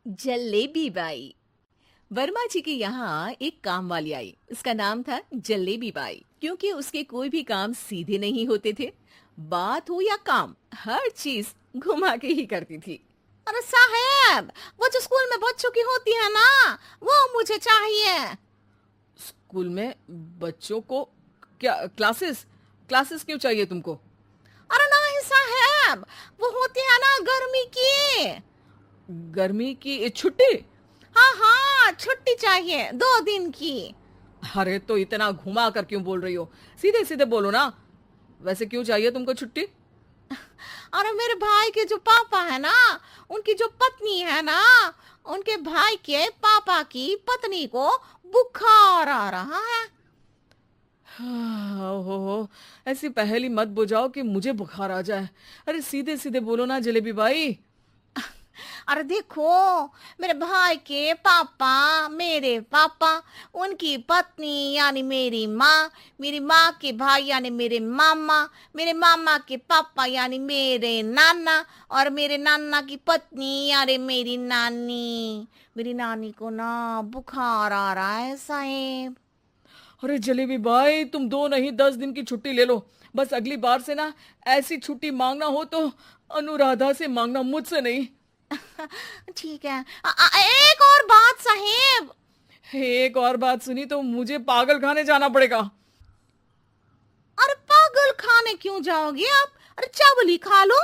Jalebi by. Verma जी के यहाँ एक काम वाली आई। उसका नाम था जलेबी बाई, क्योंकि उसके कोई भी काम सीधे नहीं होते थे। बात हो या काम, हर चीज घुमा के ही करती थी। अरे साहब, वो जो स्कूल में बच्चों की होती है ना, वो मुझे चाहिए। स्कूल में बच्चों को क्या क्लासेस क्लासेस क्यों चाहिए तुमको? अरे नहीं साहब, वो होती है ना गर्मी की। गर्मी की छुट्टी? हाँ हाँ, छुट्टी चाहिए 2 दिन की। अरे तो इतना घुमा कर क्यों बोल रही हो? सीधे सीधे बोलो ना। वैसे क्यों चाहिए तुमको छुट्टी? अरे मेरे भाई के जो पापा है ना, उनकी जो पत्नी है ना, उनके भाई के पापा की पत्नी को बुखार आ रहा है। हो ऐसी पहेली मत बुझाओ कि मुझे बुखार आ जाए। अरे सीधे सीधे बोलो ना जलेबी भाई। अरे देखो, मेरे भाई के पापा, मेरे पापा, उनकी पत्नी यानी मेरी माँ के भाई यानी मेरे मामा के पापा यानी मेरे नाना, और मेरे नाना की पत्नी यानी मेरी नानी को ना बुखार आ रहा है साहेब। अरे जलेबी भाई, तुम 2 नहीं 10 दिन की छुट्टी ले लो। बस अगली बार से ना ऐसी छुट्टी मांगना हो तो अनुराधा से मांगना, मुझसे नहीं। ठीक है। एक और बात साहेब। एक और बात सुनी तो मुझे पागल खाने जाना पड़ेगा। अरे पागल खाने क्यों जाओगे आप? अरे चावल ही खा लो।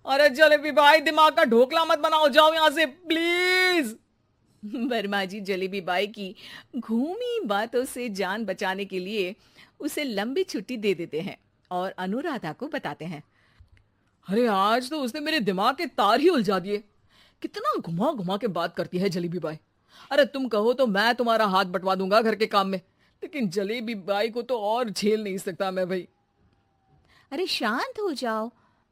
अरे जलेबी भाई, दिमाग का ढोकला मत बनाओ, जाओ यहां से प्लीज। वर्मा जी जलेबी बाई की घूमी बातों से जान बचाने के लिए उसे लंबी छुट्टी दे देते हैं और अनुराधा को बताते हैं। अरे आज तो उसने मेरे दिमाग के तार ही उलझा दिए। कितना घुमा घुमा के बात करती है जलेबी बाई। अरे तुम कहो तो मैं तुम्हारा हाथ बंटवा दूंगा घर के काम में, लेकिन जलेबी बाई को तो और झेल नहीं सकता मैं भाई। अरे शांत हो जाओ,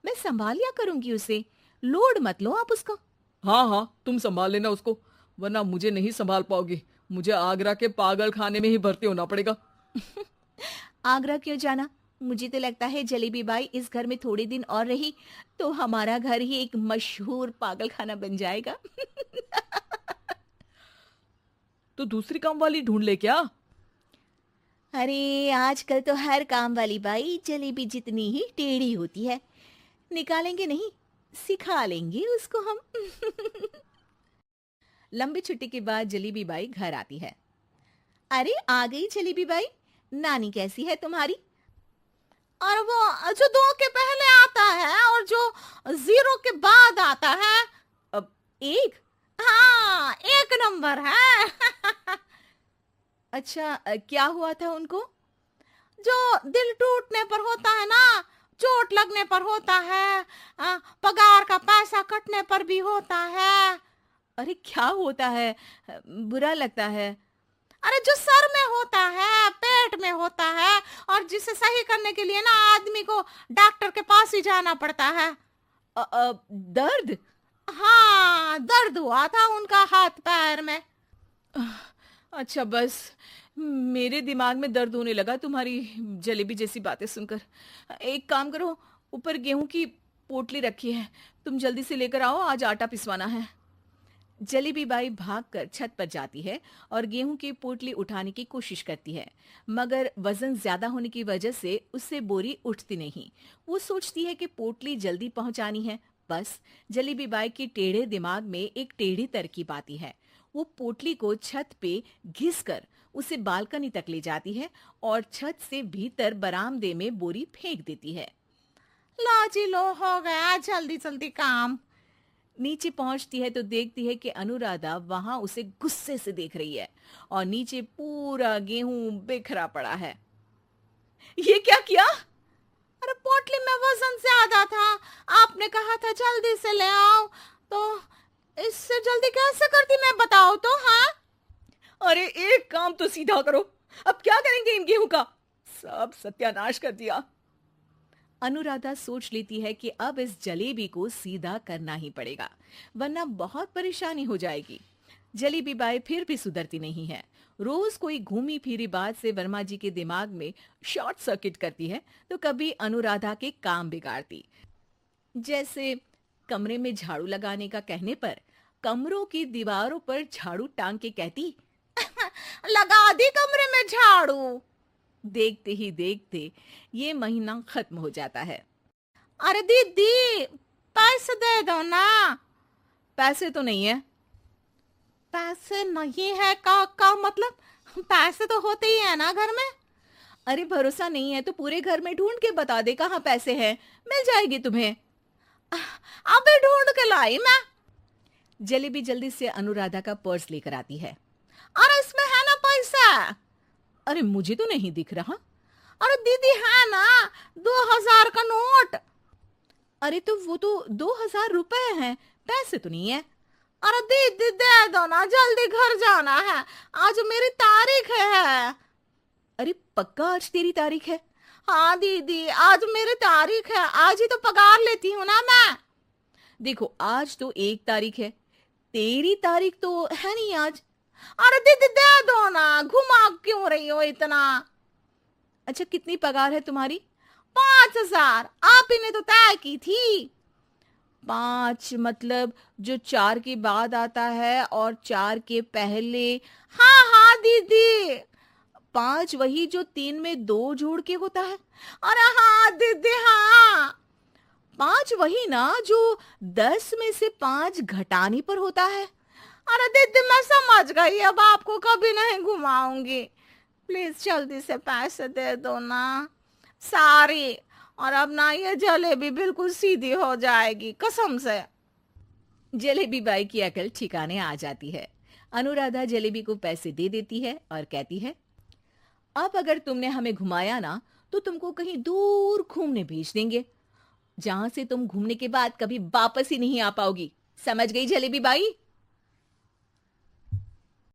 मैं संभाल लिया करूंगी उसे। लोड मत लो आप उसका। हाँ हाँ, तुम संभाल लेना उसको, वरना मुझे नहीं संभाल पाओगी। मुझे आगरा के पागल खाने में ही भर्ती होना पड़ेगा। आगरा क्यों जाना? मुझे तो लगता है जलेबी बाई इस घर में थोड़े दिन और रही तो हमारा घर ही एक मशहूर पागल खाना बन जाएगा। तो दूसरी काम वाली ढूंढ ले क्या? अरे आजकल तो हर काम वाली बाई जलेबी जितनी ही टेढ़ी होती है। निकालेंगे नहीं, सिखा लेंगे उसको हम। लंबी छुट्टी के बाद जलेबी बाई घर आती है। अरे आ गई जलेबी बाई, नानी कैसी है तुम्हारी? और वो जो 2 के पहले आता है और जो 0 के बाद आता है। अब एक। हाँ, 1 नंबर है। अच्छा क्या हुआ था उनको? जो दिल टूटने पर होता है ना, चोट लगने पर होता है, पगार का पैसा कटने पर भी होता है। अरे क्या होता है? बुरा लगता है। अरे जो सर में होता है, पेट में होता है, और जिसे सही करने के लिए ना आदमी को डॉक्टर के पास ही जाना पड़ता है। दर्द? हाँ, दर्द हुआ था उनका हाथ पैर में। अच्छा बस, मेरे दिमाग में दर्द होने लगा तुम्हारी जलेबी जैसी बातें सुनकर। एक काम करो, ऊपर गेहूं की पोटली रखी है, तुम जल्दी से लेकर आओ, आज आटा पिसवाना है। जलेबी बाई भागकर छत पर जाती है और गेहूं की पोटली उठाने की कोशिश करती है, मगर वजन ज्यादा होने की वजह से उससे बोरी उठती नहीं। वो सोचती है कि पोटली जल्दी पहुंचानी है। बस जलेबी बाई की टेढ़े दिमाग में एक टेढ़ी तरकीब आती है। वो पोटली को छत पे घिसकर उसे बालकनी तक ले जाती है और छत से भीतर बरामदे में बोरी फेंक देती है। लो जी लो, हो गया जल्दी जल्दी काम। नीचे पहुंचती है तो देखती है कि अनुराधा वहां उसे गुस्से से देख रही है और नीचे पूरा गेहूं बिखरा पड़ा है। ये क्या किया? अरे पोटली में वजन ज्यादा था, आपने कहा था जल्दी से ले आओ, तो इससे जल्दी कैसे करती मैं बताओ तो। हाँ, अरे एक काम तो सीधा करो, अब क्या करेंगे इन गेहूं का? सब सत्यानाश कर दिया। अनुराधा सोच लेती है कि अब इस जलेबी को सीधा करना ही पड़ेगा, वरना बहुत परेशानी हो जाएगी। जलेबी बाई फिर भी सुधरती नहीं है। रोज कोई घूमी फिरी बात से वर्मा जी के दिमाग में शॉर्ट सर्किट करती है, तो कभी अनुराधा के काम बिगाड़ती। जैसे कमरे में झाड़ू लगाने का कहने पर कमरों की दीवारों पर झाड़ू टांग के कहती। लगा दी कमरे में झाड़ू। देखते ही देखते ये महीना खत्म हो जाता है। अरे दीदी, पैसे दे दो ना। पैसे तो नहीं है। पैसे नहीं है का मतलब? पैसे तो होते ही है ना घर में। अरे भरोसा नहीं है तो पूरे घर में ढूंढ के बता दे कहाँ पैसे हैं, मिल जाएगी तुम्हें। अबे ढूंढ के लाई मैं। जलेबी जल्दी से अनुराधा का पर्स लेकर आती है। अरे इसमें है ना पैसा? अरे मुझे तो नहीं दिख रहा। अरे दीदी है ना, 2000 का नोट। अरे तो वो तो 2000 रुपए हैं, पैसे तो नहीं है। अरे दीदी दे दो ना, जल्दी घर जाना है, आज मेरी तारीख है। अरे पक्का आज तेरी तारीख है? हाँ दीदी, आज मेरी तारीख है, आज ही तो पगार लेती हूँ ना मैं। देखो आज तो 1 तारीख है, तेरी तारीख तो है नहीं आज। अरे दीदी दे दो ना, घुमा क्यों रही हो इतना? अच्छा कितनी पगार है तुम्हारी? 5000, आप ही ने तो तय की थी। 5 मतलब जो 4 के बाद आता है और 4 के पहले। हाँ हाँ दीदी। 5 वही जो 3 में 2 जोड़ के होता है। अरे हाँ दीदी हाँ। 5 वही ना जो 10 में से 5 घटाने पर होता है। अरे दीदी मैं समझ गई, अब आपको कभी नहीं घुमाऊंगी। प्लीज जल्दी से पैसे दे दो ना, सारी। और अब ना ये जलेबी बिल्कुल सीधी हो जाएगी कसम से। जलेबी बाई की अकल ठिकाने आ जाती है। अनुराधा जलेबी को पैसे दे देती है और कहती है, अब अगर तुमने हमें घुमाया ना तो तुमको कहीं दूर घूमने भेज देंगे, जहां से तुम घूमने के बाद कभी वापस ही नहीं आ पाओगी। समझ गई जलेबी बाई?